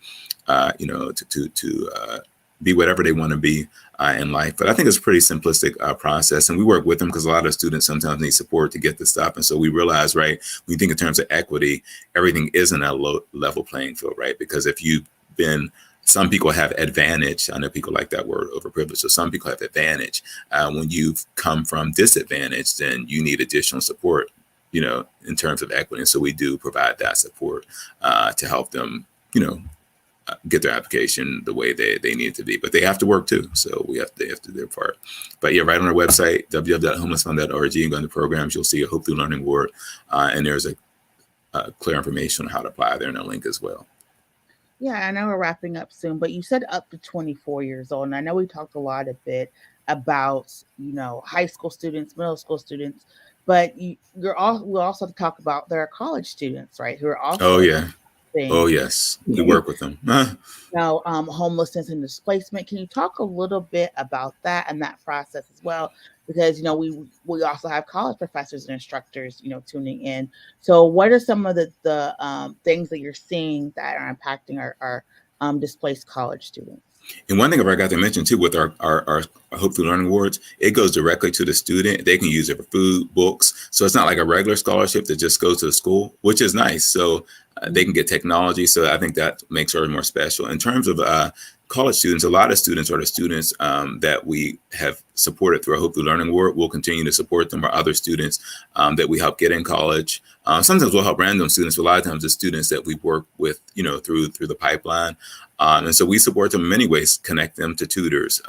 B: to be whatever they want to be in life. But I think it's a pretty simplistic process. And we work with them because a lot of students sometimes need support to get this stuff. And so we realize, right, when you think in terms of equity, everything isn't a low level playing field, right? Because if you've been, some people have advantage. I know people like that word, overprivileged. So some people have advantage. When you've come from disadvantage, then you need additional support, in terms of equity. And so we do provide that support to help them, get their application the way they need it to be. But they have to work too, so they have to do their part. But yeah, right on our website, www.homelessfund.org, and go into programs, you'll see a Hope Through Learning Award, and there's a clear information on how to apply there in a link as well.
A: Yeah, I know we're wrapping up soon, but you said up to 24 years old. And I know we talked a lot a bit about, high school students, middle school students, but we also have to talk about there are college students, right, who are
B: Oh
A: also
B: yeah. Oh
A: experiencing
B: yes, we work with them.
A: homelessness and displacement. Can you talk a little bit about that and that process as well? Because we also have college professors and instructors, tuning in. So, what are some of the things that you're seeing that are impacting our displaced college students?
B: And one thing I forgot to mention too, with our Hope Through Learning Awards, it goes directly to the student. They can use it for food, books. So it's not like a regular scholarship that just goes to the school, which is nice. So they can get technology. So I think that makes it more special. In terms of college students, a lot of students are the students that we have supported through our Hope Through Learning Award. We'll continue to support them, or other students that we help get in college. Sometimes we'll help random students, but a lot of times the students that we work with, through the pipeline. And so we support them in many ways, connect them to tutors.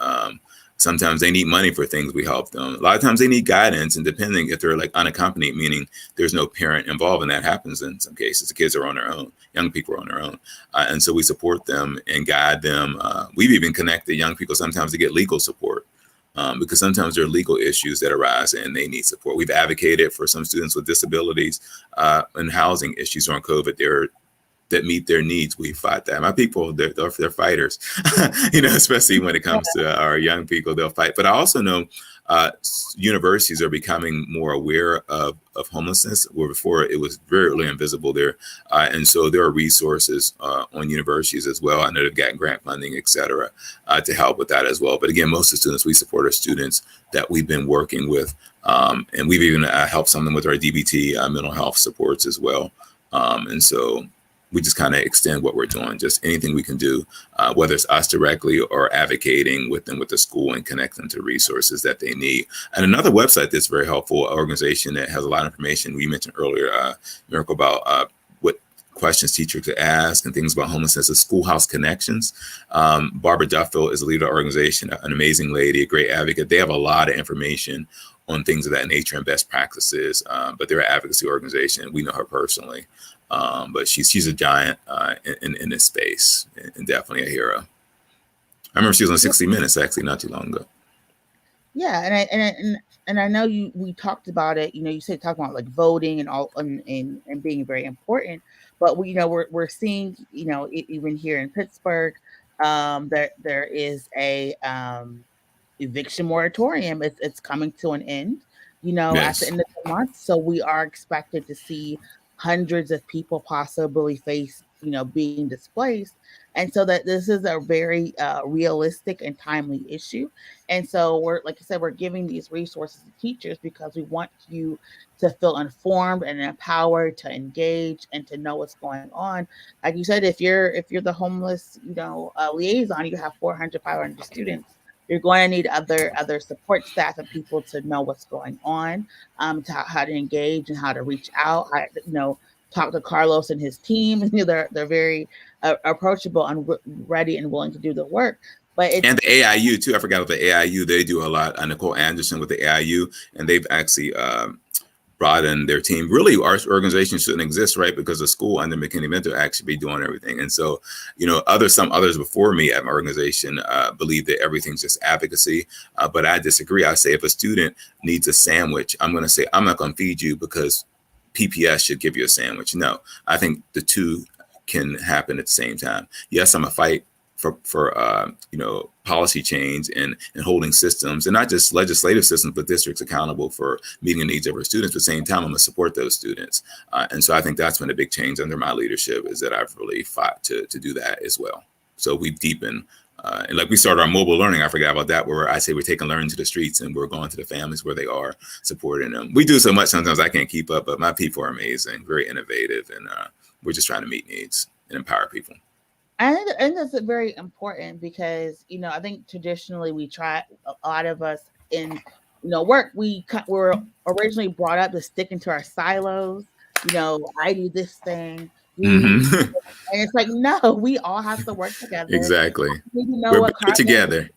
B: Sometimes they need money for things, we help them. A lot of times they need guidance, and depending if they're like unaccompanied, meaning there's no parent involved, and that happens in some cases. The kids are on their own, young people are on their own. And so we support them and guide them. We've even connected young people sometimes to get legal support. Because sometimes there are legal issues that arise and they need support. We've advocated for some students with disabilities and housing issues on COVID. That meet their needs. We fight that. My people, they're fighters, especially when it comes to our young people, they'll fight. But I also know universities are becoming more aware of homelessness, where before it was very invisible there. And so there are resources on universities as well. I know they've got grant funding, et cetera, to help with that as well. But again, most of the students we support are students that we've been working with. And we've even helped some of them with our DBT mental health supports as well. And so we just kind of extend what we're doing, just anything we can do, whether it's us directly or advocating with them with the school and connect them to resources that they need. And another website that's very helpful, an organization that has a lot of information we mentioned earlier, Miracle, about what questions teachers could ask and things about homelessness, is Schoolhouse Connections. Barbara Duffield is the leader of the organization, an amazing lady, a great advocate. They have a lot of information on things of that nature and best practices, but they're an advocacy organization. We know her personally. But she's a giant in this space, and definitely a hero. I remember she was on 60 Minutes actually not too long ago.
A: Yeah, and I know we talked about it. You said talking about like voting and all and being very important, but we're seeing even here in Pittsburgh, there is a eviction moratorium. It's coming to an end, at the
B: Yes.
A: end of the month. So we are expected to see hundreds of people possibly face, being displaced. And so that this is a very realistic and timely issue. And so like I said, we're giving these resources to teachers because we want you to feel informed and empowered to engage and to know what's going on. Like you said, if you're the homeless, liaison, you have 400, 500 students. You're going to need other support staff and people to know what's going on, to how to engage and how to reach out. Talk to Carlos and his team. They're very approachable and ready and willing to do the work. But
B: And the AIU too. I forgot about the AIU. They do a lot. Nicole Anderson with the AIU, and they've actually brought in their team. Really, our organization shouldn't exist, right? Because the school under McKinney Mentor actually be doing everything. And so, some others before me at my organization believe that everything's just advocacy. But I disagree. I say if a student needs a sandwich, I'm going to say, I'm not going to feed you because PPS should give you a sandwich. No, I think the two can happen at the same time. Yes, I'm a fight for policy change and holding systems, and not just legislative systems, but districts accountable for meeting the needs of our students. At the same time, I'm going to support those students. And so I think that's been a big change under my leadership, is that I've really fought to do that as well. So we've deepened, and like we started our mobile learning, I forgot about that, where I say we're taking learning to the streets and we're going to the families where they are, supporting them. We do so much sometimes I can't keep up, but my people are amazing, very innovative, and we're just trying to meet needs and empower people.
A: I think that's very important because I think traditionally we try, a lot of us in work, we were originally brought up to stick into our silos. I do this thing.
B: Mm-hmm.
A: And it's like, no, we all have to work together.
B: Exactly.
A: We need to know
B: We're
A: what
B: better together.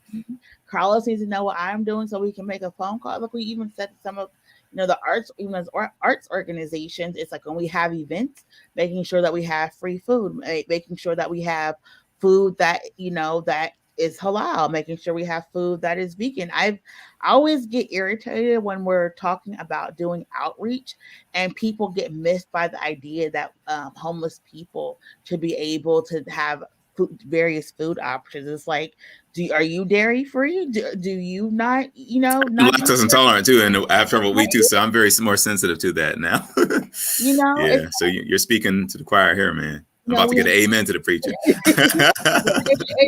A: Carlos needs to know what I'm doing so we can make a phone call. Look, we even said some of the arts, even as arts organizations, it's like when we have events, making sure that we have free food, making sure that we have food that that is halal, making sure we have food that is vegan. I always get irritated when we're talking about doing outreach and people get missed by the idea that homeless people should be able to have various food options. It's like, are you dairy free? Do you not,
B: I'm
A: not
B: lactose intolerant too, and I have trouble with wheat too, so I'm very more sensitive to that now.
A: it's
B: Yeah, so you're speaking to the choir here, man. I'm about to
A: we
B: get an amen to the preacher.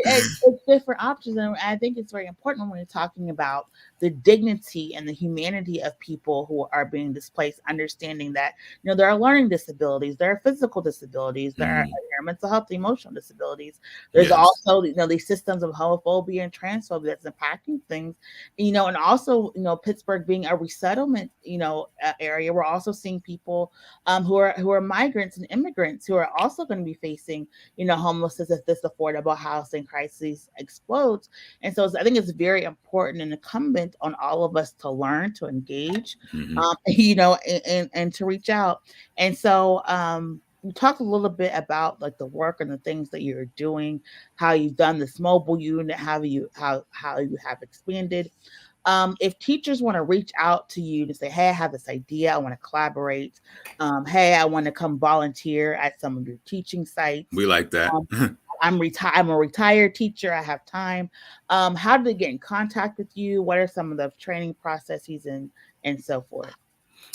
A: it's different options, and I think it's very important when we're talking about the dignity and the humanity of people who are being displaced, understanding that there are learning disabilities, there are physical disabilities, there are mental health, emotional disabilities. There's
B: Yes.
A: also these systems of homophobia and transphobia that's impacting things, and also Pittsburgh being a resettlement area, we're also seeing people who are migrants and immigrants who are also going to be facing homelessness if this affordable housing crisis explodes. And so I think it's very important and incumbent on all of us to learn, to engage, and to reach out. And so we talked a little bit about like the work and the things that you're doing, how you've done this mobile unit, how you have expanded. If teachers want to reach out to you to say, hey, I have this idea, I want to collaborate. Hey, I want to come volunteer at some of your teaching sites.
B: We like that.
A: Um, I'm a retired teacher. I have time. How do they get in contact with you? What are some of the training processes and so forth?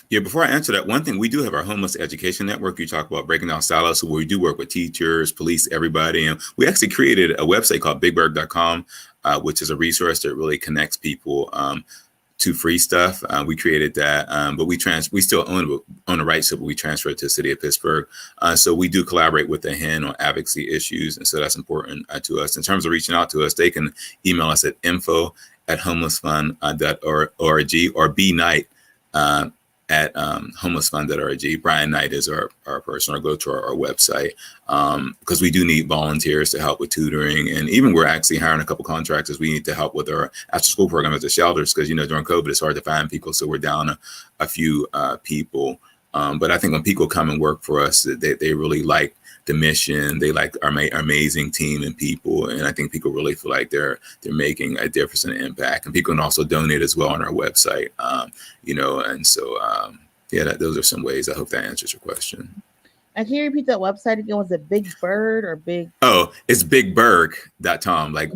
B: Yeah, before I answer that, one thing, we do have our homeless education network. You talk about breaking down silos, so we do work with teachers, police, everybody. And we actually created a website called bigberg.com, which is a resource that really connects people to free stuff. We created that, but we still own the rights, but we transferred it to the city of Pittsburgh. So we do collaborate with the HIN on advocacy issues. And so that's important to us. In terms of reaching out to us, they can email us at info@homelessfund.org or bnight at homelessfund.org. Brian Knight is our person, or go to our website, because we do need volunteers to help with tutoring. And even we're actually hiring a couple contractors. We need to help with our after school program at the shelters, because, during COVID, it's hard to find people. So we're down a few people. But I think when people come and work for us, they really like the mission. They like our amazing team and people. And I think people really feel like they're making a difference and impact. And people can also donate as well on our website, and so, those are some ways. I hope that answers your question.
A: And can you repeat that website again? Was it Big Bird or Big?
B: Oh, it's bigberg.com, like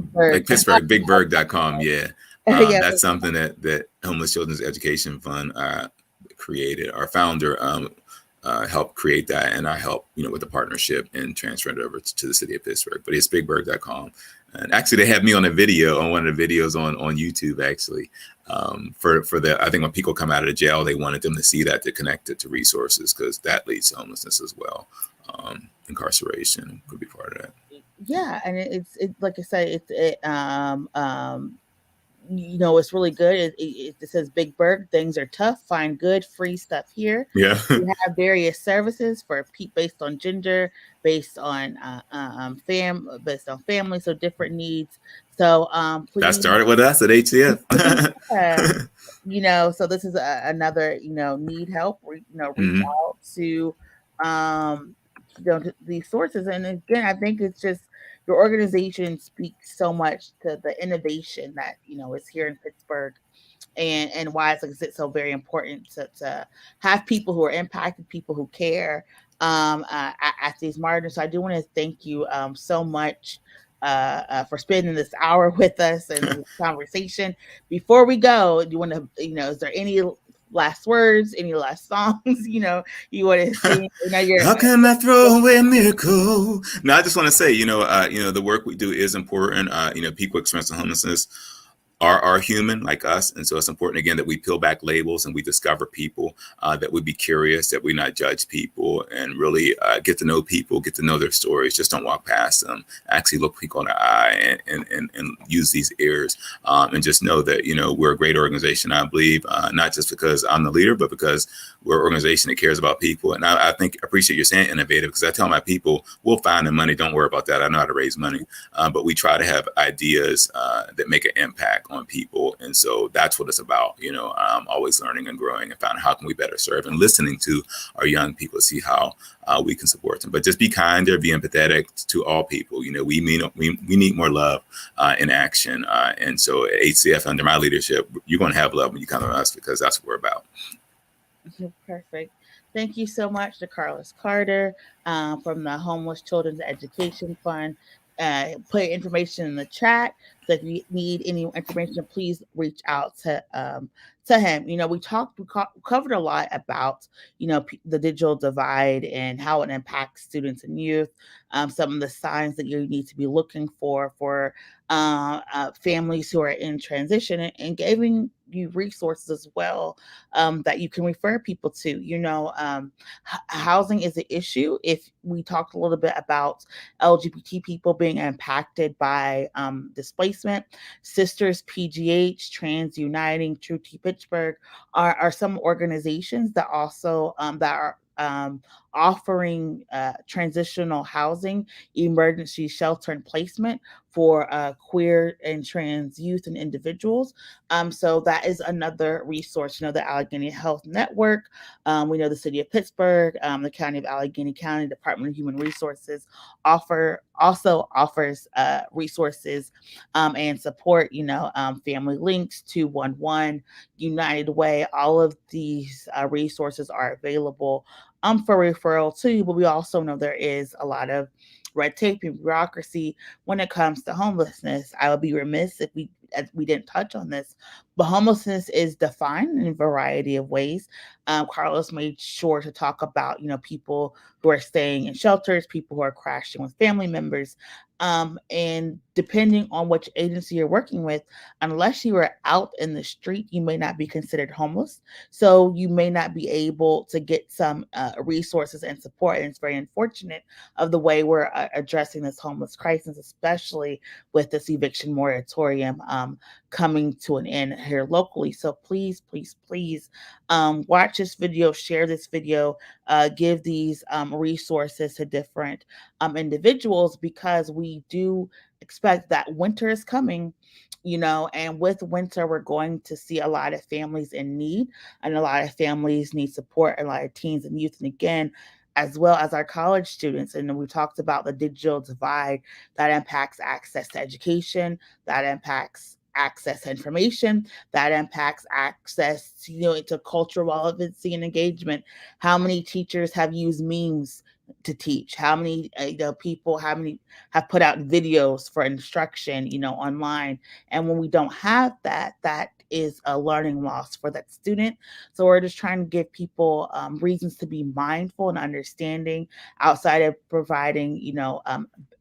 B: Pittsburgh, bigberg.com. Yeah.
A: Yeah.
B: That's something that Homeless Children's Education Fund created. Our founder helped create that, and I helped, with the partnership and transfer it over to the city of Pittsburgh. But it's bigberg.com. And actually, they have me on a video, on one of the videos on YouTube, actually, for the, I think when people come out of the jail, they wanted them to see that, to connect it to resources, because that leads to homelessness as well. Incarceration could be part of that.
A: Yeah, and it's like I said, it's really good. It says Big Berg, things are tough, find good free stuff here.
B: Yeah.
A: We have various services for based on gender, based on based on family, so different needs. So please,
B: that started with us at HCF.
A: So this is another need help, reach out to these sources. And again, I think it's just your organization speaks so much to the innovation that is here in Pittsburgh, and why it's so very important to have people who are impacted, people who care at these margins. So I do want to thank you so much for spending this hour with us and this conversation. Before we go, do you want to, is there any last words, any last songs, you want to sing?
B: How can I throw away a miracle? No, I just want to say, the work we do is important. People experiencing homelessness are human like us. And so it's important, again, that we peel back labels and we discover people, that we be curious, that we not judge people, and really get to know people, get to know their stories. Just don't walk past them. Actually look people in the eye and use these ears, and just know that, we're a great organization, I believe, not just because I'm the leader, but because we're an organization that cares about people. And I appreciate you saying innovative, because I tell my people, we'll find the money. Don't worry about that. I know how to raise money. But we try to have ideas that make an impact on people. And so that's what it's about. Always learning and growing and finding how can we better serve, and listening to our young people to see how we can support them. But just be kinder, be empathetic to all people. We need more love in action. And so at HCF, under my leadership, you're going to have love when you come to us, because that's what we're about.
A: Perfect. Thank you so much to Carlos Carter from the Homeless Children's Education Fund. Put information in the chat. So if you need any information, please reach out to him. We covered a lot about the digital divide and how it impacts students and youth. Some of the signs that you need to be looking for families who are in transition, and giving you resources as well that you can refer people to. Housing is an issue. If we talked a little bit about LGBT people being impacted by displacement, Sisters PGH, Trans Uniting, True T Pittsburgh are some organizations that also that are offering transitional housing, emergency shelter and placement for queer and trans youth and individuals. So that is another resource. The Allegheny Health Network. We know the City of Pittsburgh, the County of Allegheny County Department of Human Resources also offers resources and support. Family Links, 211, United Way. All of these resources are available for referral too. But we also know there is a lot of red tape and bureaucracy when it comes to homelessness. I would be remiss if we didn't touch on this, but homelessness is defined in a variety of ways. Carlos made sure to talk about people who are staying in shelters, people who are crashing with family members, and depending on which agency you're working with, unless you are out in the street, you may not be considered homeless. So you may not be able to get some resources and support. And it's very unfortunate of the way we're addressing this homeless crisis, especially with this eviction moratorium coming to an end here locally. So please, please, please watch this video, share this video, give these resources to different individuals, because we do expect that winter is coming. And with winter, we're going to see a lot of families in need, and a lot of families need support, a lot of teens and youth. And again, as well as our college students. And we talked about the digital divide that impacts access to education, that impacts access to information, that impacts access to cultural relevancy and engagement. How many teachers have used memes to teach? How many people, how many have put out videos for instruction online? And when we don't have that, that is a learning loss for that student. So we're just trying to give people reasons to be mindful and understanding, outside of providing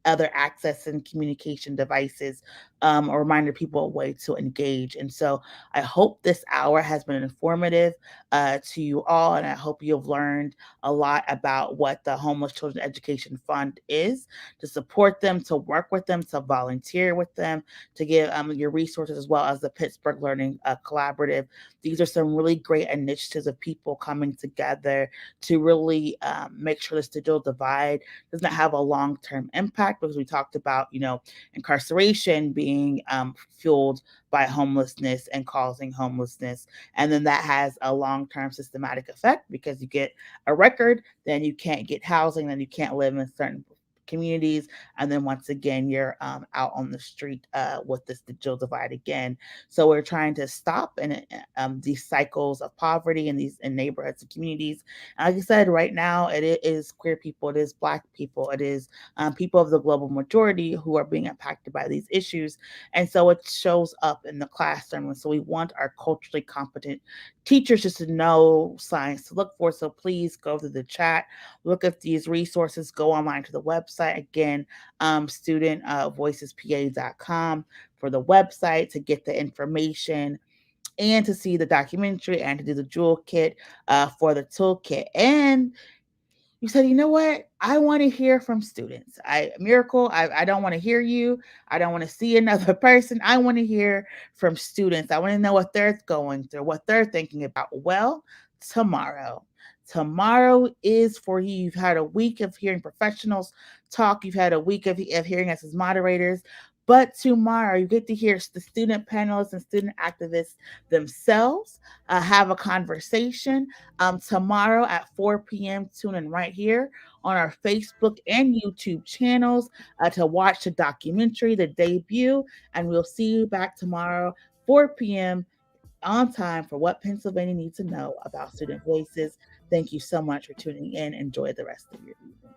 A: other access and communication devices, or reminder people a way to engage. And so I hope this hour has been informative to you all, and I hope you've learned a lot about what the Homeless Children Education Fund is, to support them, to work with them, to volunteer with them, to give your resources, as well as the Pittsburgh Learning Collaborative. These are some really great initiatives of people coming together to really make sure this digital divide does not have a long-term impact, because we talked about, incarceration being fueled by homelessness and causing homelessness. And then that has a long-term systematic effect, because you get a record, then you can't get housing, then you can't live in certain communities, and then once again you're out on the street with this digital divide again. So we're trying to stop these cycles of poverty in these neighborhoods and communities. And like I said, right now it is queer people, it is Black people, it is people of the global majority who are being impacted by these issues. And so it shows up in the classroom. And so we want our culturally competent teachers just to know signs to look for. So please go to the chat, look at these resources, go online to the website, website again, studentvoicespa.com for the website to get the information and to see the documentary and to do the jewel kit for the toolkit. And you said, you know what? I want to hear from students. Miracle, I don't want to hear you. I don't want to see another person. I want to hear from students. I want to know what they're going through, what they're thinking about. Well, tomorrow. Tomorrow is for you. You've had a week of hearing professionals talk. You've had a week of hearing us as moderators. But tomorrow, you get to hear the student panelists and student activists themselves have a conversation. Tomorrow at 4 p.m., tune in right here on our Facebook and YouTube channels to watch the documentary, the debut, and we'll see you back tomorrow, 4 p.m. on time for what Pennsylvania needs to know about student voices. Thank you so much for tuning in. Enjoy the rest of your evening.